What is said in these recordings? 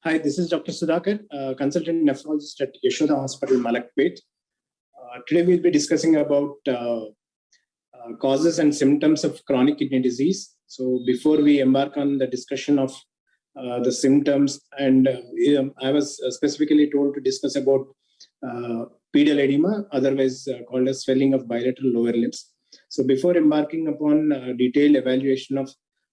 Hi, this is Dr. Sudhakar, consultant nephrologist at Yashoda Hospital, Malakpet. Today we'll be discussing about causes and symptoms of chronic kidney disease. So before we embark on the discussion of the symptoms, and I was specifically told to discuss about pedal edema, otherwise called as swelling of bilateral lower limbs. So before embarking upon detailed evaluation of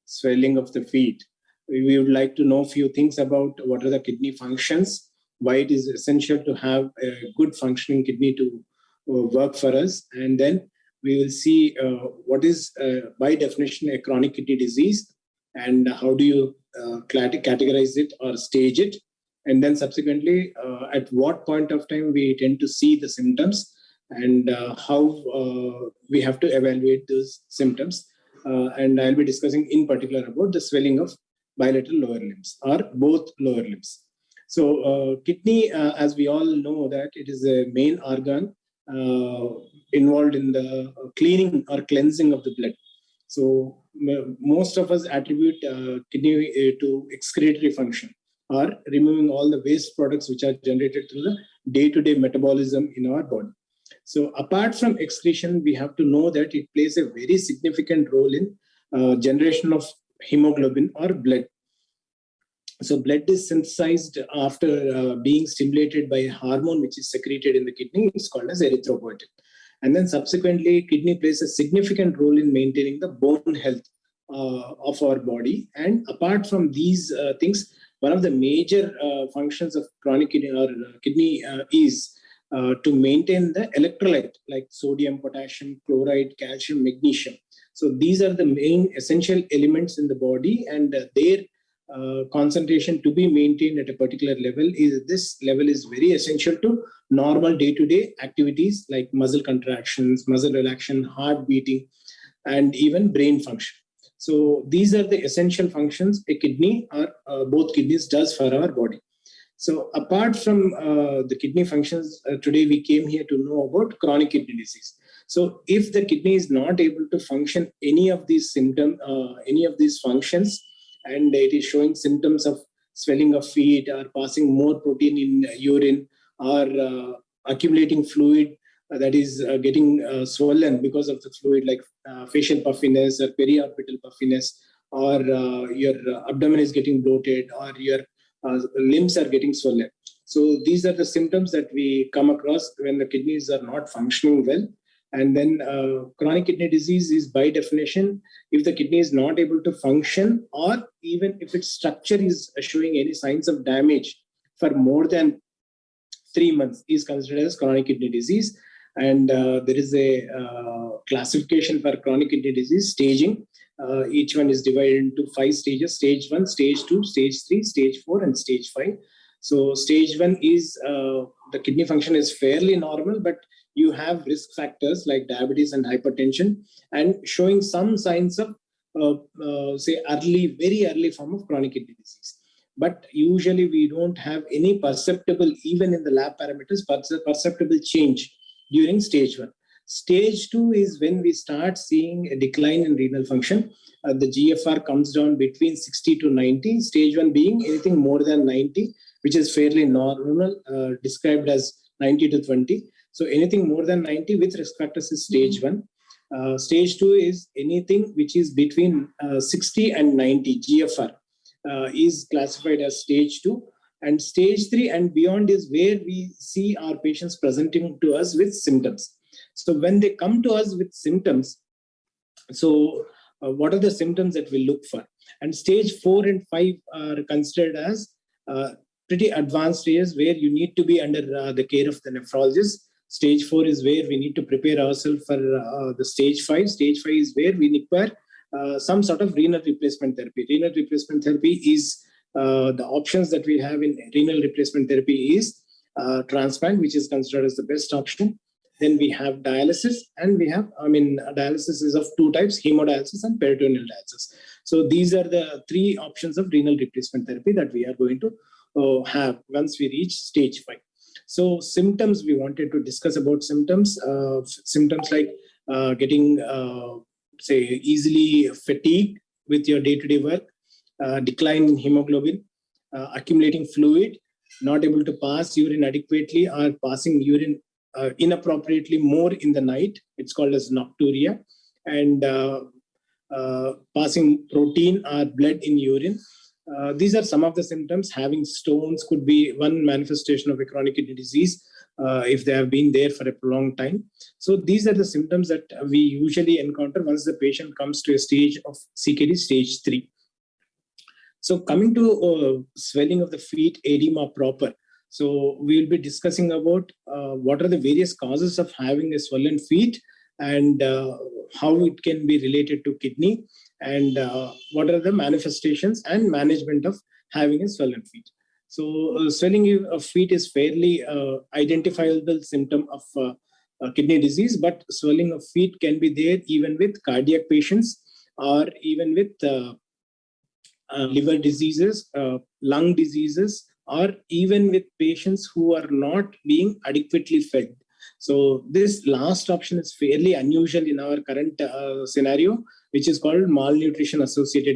swelling of the feet, we would like to know a few things about what are the kidney functions, why it is essential to have a good functioning kidney to work for us, and then we will see what is by definition a chronic kidney disease and how do you categorize it or stage it, and then subsequently at what point of time we tend to see the symptoms and how we have to evaluate those symptoms. And I'll be discussing in particular about the swelling of bilateral lower limbs or both lower limbs. So kidney, as we all know that it is a main organ involved in the cleaning or cleansing of the blood. So most of us attribute kidney to excretory function or removing all the waste products which are generated through the day-to-day metabolism in our body. So apart from excretion, we have to know that it plays a very significant role in generation of hemoglobin or blood. So blood is synthesized after being stimulated by a hormone which is secreted in the kidney. It's called as erythropoietin. And then subsequently, kidney plays a significant role in maintaining the bone health of our body. And apart from these things, one of the major functions of chronic kidney is to maintain the electrolyte like sodium, potassium, chloride, calcium, magnesium. So these are the main essential elements in the body, and their concentration to be maintained at a particular level this level is very essential to normal day-to-day activities like muscle contractions, muscle relaxation, heart beating, and even brain function. So these are the essential functions a kidney or both kidneys does for our body. So apart from the kidney functions, today we came here to know about chronic kidney disease. So if the kidney is not able to function any of these symptoms, any of these functions, and it is showing symptoms of swelling of feet or passing more protein in urine or accumulating fluid that is getting swollen because of the fluid like facial puffiness or periorbital puffiness, or your abdomen is getting bloated, or your limbs are getting swollen. So these are the symptoms that we come across when the kidneys are not functioning well. And then chronic kidney disease is by definition, if the kidney is not able to function, or even if its structure is showing any signs of damage for more than 3 months, is considered as chronic kidney disease. And there is a classification for chronic kidney disease staging. Each one is divided into 5 stages: stage 1, stage 2, stage 3, stage 4, and stage 5. So stage 1 is the kidney function is fairly normal, but you have risk factors like diabetes and hypertension, and showing some signs of say very early form of chronic kidney disease. But usually we don't have any perceptible, even in the lab parameters, perceptible change during stage 1. Stage 2 is when we start seeing a decline in renal function. The GFR comes down between 60 to 90, stage 1 being anything more than 90, which is fairly normal, described as 90 to 20. So anything more than 90 with risk factors is stage 1. Stage 2 is anything which is between 60 and 90 GFR is classified as stage 2. And stage 3 and beyond is where we see our patients presenting to us with symptoms. So when they come to us with symptoms, so what are the symptoms that we look for? And stage 4 and 5 are considered as pretty advanced stages where you need to be under the care of the nephrologist. Stage 4 is where we need to prepare ourselves for the stage 5. Stage 5 is where we require some sort of renal replacement therapy. Renal replacement therapy is the options that we have in renal replacement therapy is transplant, which is considered as the best option. Then we have dialysis, and we have, dialysis is of 2 types, hemodialysis and peritoneal dialysis. So these are the 3 options of renal replacement therapy that we are going to have once we reach stage 5. So symptoms, we wanted to discuss about symptoms. Symptoms like getting, easily fatigued with your day-to-day work, decline in hemoglobin, accumulating fluid, not able to pass urine adequately, or passing urine inappropriately more in the night. It's called as nocturia. And passing protein or blood in urine. These are some of the symptoms. Having stones could be one manifestation of a chronic kidney disease if they have been there for a prolonged time. So these are the symptoms that we usually encounter once the patient comes to a stage of CKD stage 3. So coming to swelling of the feet, edema proper. So we will be discussing about what are the various causes of having a swollen feet, and how it can be related to kidney, and what are the manifestations and management of having a swollen feet. So swelling of feet is fairly identifiable symptom of kidney disease, but swelling of feet can be there even with cardiac patients, or even with liver diseases, lung diseases, or even with patients who are not being adequately fed. So this last option is fairly unusual in our current scenario, which is called malnutrition-associated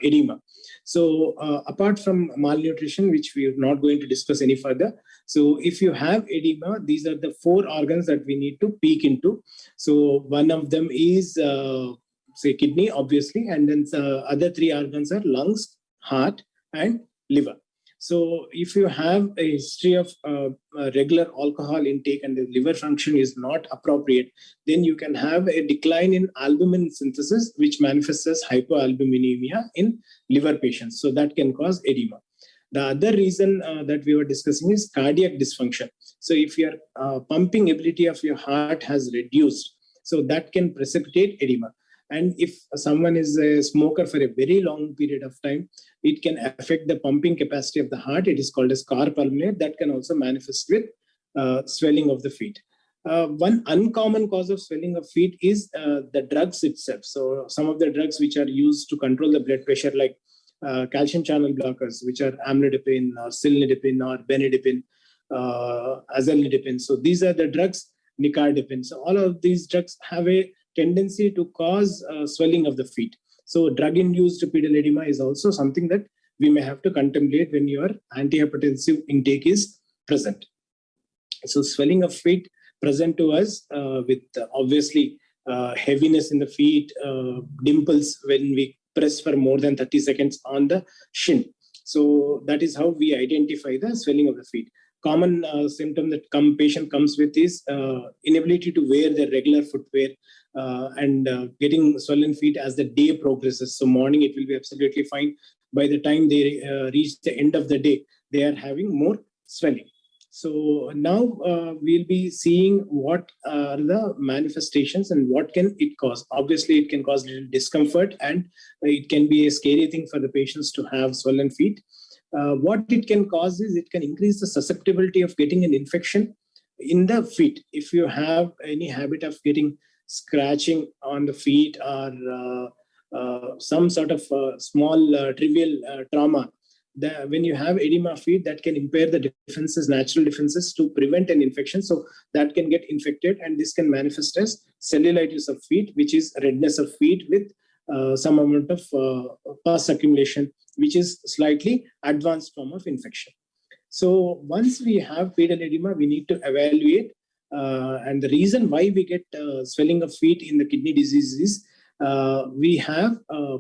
edema. So apart from malnutrition, which we are not going to discuss any further, so if you have edema, these are the 4 organs that we need to peek into. So one of them is, say, kidney, obviously, and then the other 3 organs are lungs, heart, and liver. So if you have a history of regular alcohol intake and the liver function is not appropriate, then you can have a decline in albumin synthesis, which manifests as hypoalbuminemia in liver patients. So that can cause edema. The other reason that we were discussing is cardiac dysfunction. So if your pumping ability of your heart has reduced, so that can precipitate edema. And if someone is a smoker for a very long period of time, it can affect the pumping capacity of the heart. It is called as cor pulmonale. That can also manifest with swelling of the feet. One uncommon cause of swelling of feet is the drugs itself. So some of the drugs which are used to control the blood pressure, like calcium channel blockers, which are amlodipine or cilnidipine or benidipine, azelnidipine. So these are the drugs, nicardipine. So all of these drugs have a tendency to cause swelling of the feet. So drug-induced pedal edema is also something that we may have to contemplate when your antihypertensive intake is present. So swelling of feet present to us with obviously heaviness in the feet, dimples when we press for more than 30 seconds on the shin. So that is how we identify the swelling of the feet. Common symptom that patient comes with is inability to wear their regular footwear, and getting swollen feet as the day progresses. So morning it will be absolutely fine. By the time they reach the end of the day, they are having more swelling. So now we'll be seeing what are the manifestations and what can it cause. Obviously, it can cause little discomfort, and it can be a scary thing for the patients to have swollen feet. What it can cause is it can increase the susceptibility of getting an infection in the feet. If you have any habit of getting scratching on the feet, or some sort of small trivial trauma, when you have edema feet, that can impair the defenses, natural defenses, to prevent an infection. So that can get infected, and this can manifest as cellulitis of feet, which is redness of feet with some amount of pus accumulation, which is slightly advanced form of infection. So once we have pedal edema, we need to evaluate. And the reason why we get swelling of feet in the kidney disease is we have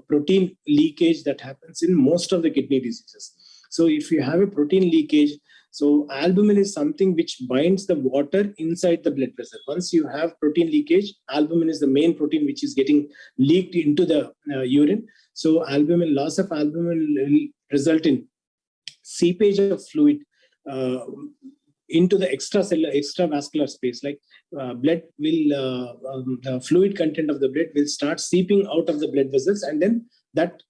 protein leakage that happens in most of the kidney diseases. So if you have a protein leakage, so albumin is something which binds the water inside the blood vessel. Once you have protein leakage, albumin is the main protein which is getting leaked into the urine. So loss of albumin will result in seepage of fluid into the extravascular space. Like blood will, the fluid content of the blood will start seeping out of the blood vessels, and then that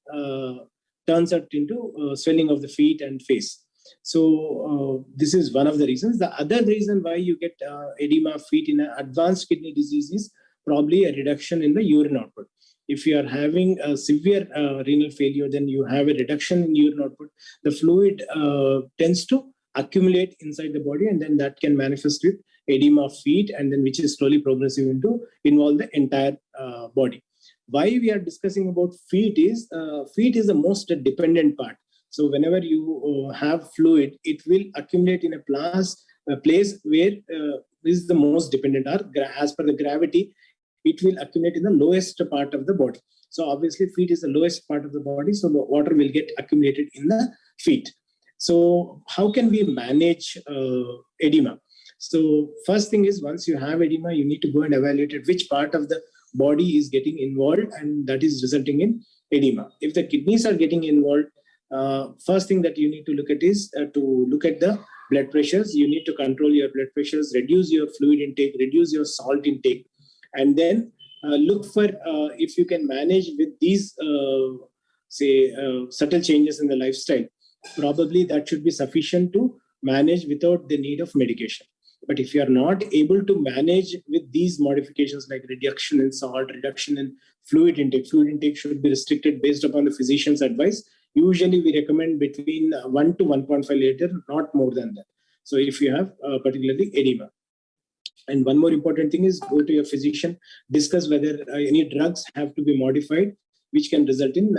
turns out into swelling of the feet and face. So this is one of the reasons. The other reason why you get edema of feet in an advanced kidney disease is probably a reduction in the urine output. If you are having a severe renal failure, then you have a reduction in urine output. The fluid tends to accumulate inside the body, and then that can manifest with edema of feet, and then which is slowly progressive into involve the entire body. Why we are discussing about feet is the most dependent part. So whenever you have fluid, it will accumulate in a place where is the most dependent, or as per the gravity, it will accumulate in the lowest part of the body. So obviously feet is the lowest part of the body, so the water will get accumulated in the feet. So how can we manage edema? So first thing is, once you have edema, you need to go and evaluate which part of the body is getting involved, and that is resulting in edema. If the kidneys are getting involved, first thing that you need to look at is to look at the blood pressures. You need to control your blood pressures, reduce your fluid intake, reduce your salt intake, and then look for if you can manage with these subtle changes in the lifestyle. Probably that should be sufficient to manage without the need of medication. But if you are not able to manage with these modifications like reduction in salt, reduction in fluid intake should be restricted based upon the physician's advice. Usually we recommend between 1 to 1.5 liter, not more than that. So if you have particularly edema. And one more important thing is, go to your physician, discuss whether any drugs have to be modified, which can result in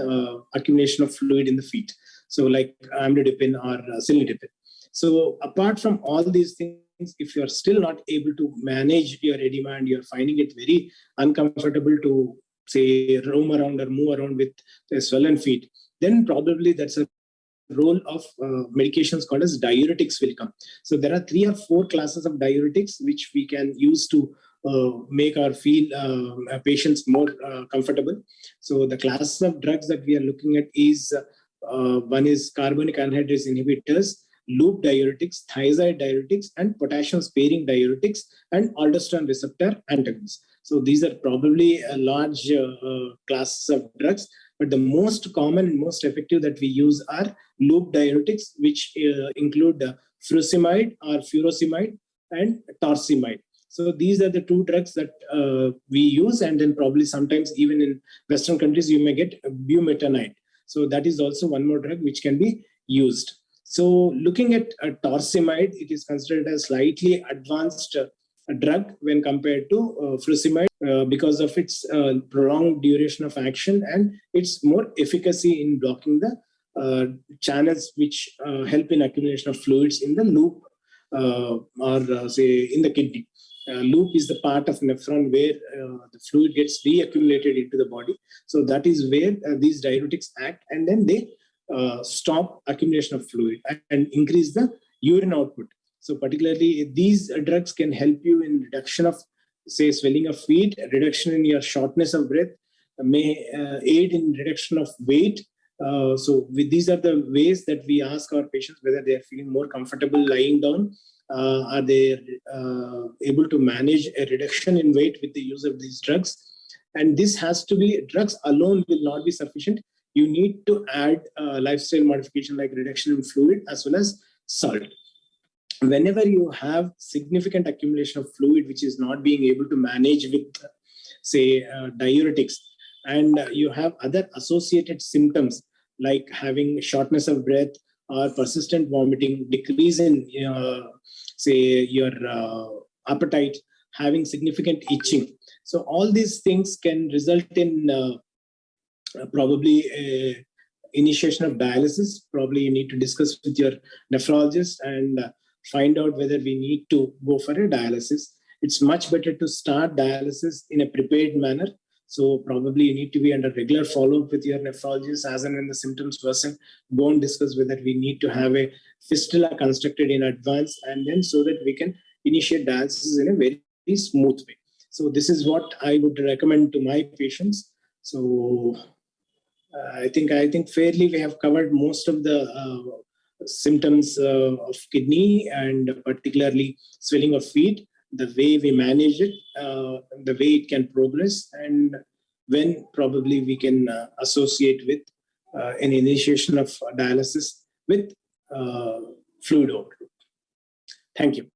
accumulation of fluid in the feet. So like amlodipine or cilnidipine. So apart from all these things, if you're still not able to manage your edema and you're finding it very uncomfortable to, say, roam around or move around with the swollen feet, then probably that's a role of medications called as diuretics will come. So there are 3 or 4 classes of diuretics which we can use to make our patients more comfortable. So the class of drugs that we are looking at is one is carbonic anhydrase inhibitors, loop diuretics, thiazide diuretics, and potassium sparing diuretics, and aldosterone receptor antagonists. So these are probably a large classes of drugs, but the most common and most effective that we use are loop diuretics, which include furosemide or furosemide and torsemide. So these are the 2 drugs that we use, and then probably sometimes even in Western countries you may get bumetanide. So that is also one more drug which can be used. So looking at torsemide, it is considered a slightly advanced drug when compared to furosemide because of its prolonged duration of action and its more efficacy in blocking the channels which help in accumulation of fluids in the loop or say in the kidney. Loop is the part of nephron where the fluid gets reaccumulated into the body. So that is where these diuretics act, and then they stop accumulation of fluid and increase the urine output. So particularly these drugs can help you in reduction of, say, swelling of feet, reduction in your shortness of breath, may aid in reduction of weight. So these are the ways that we ask our patients whether they are feeling more comfortable lying down. Are they able to manage a reduction in weight with the use of these drugs? And this has to be, drugs alone will not be sufficient. You need to add lifestyle modification like reduction in fluid as well as salt. Whenever you have significant accumulation of fluid which is not being able to manage with, say, diuretics, and you have other associated symptoms like having shortness of breath or persistent vomiting, decrease in, say, your appetite, having significant itching. So all these things can result in probably a initiation of dialysis. Probably you need to discuss with your nephrologist and find out whether we need to go for a dialysis. It's much better to start dialysis in a prepared manner. So probably you need to be under regular follow-up with your nephrologist as and when the symptoms worsen. Go and discuss whether we need to have a fistula constructed in advance, and then so that we can initiate dialysis in a very smooth way. So this is what I would recommend to my patients. So I think fairly we have covered most of the symptoms of kidney, and particularly swelling of feet, the way we manage it, the way it can progress, and when probably we can associate with an initiation of dialysis with fluid overload. Thank you.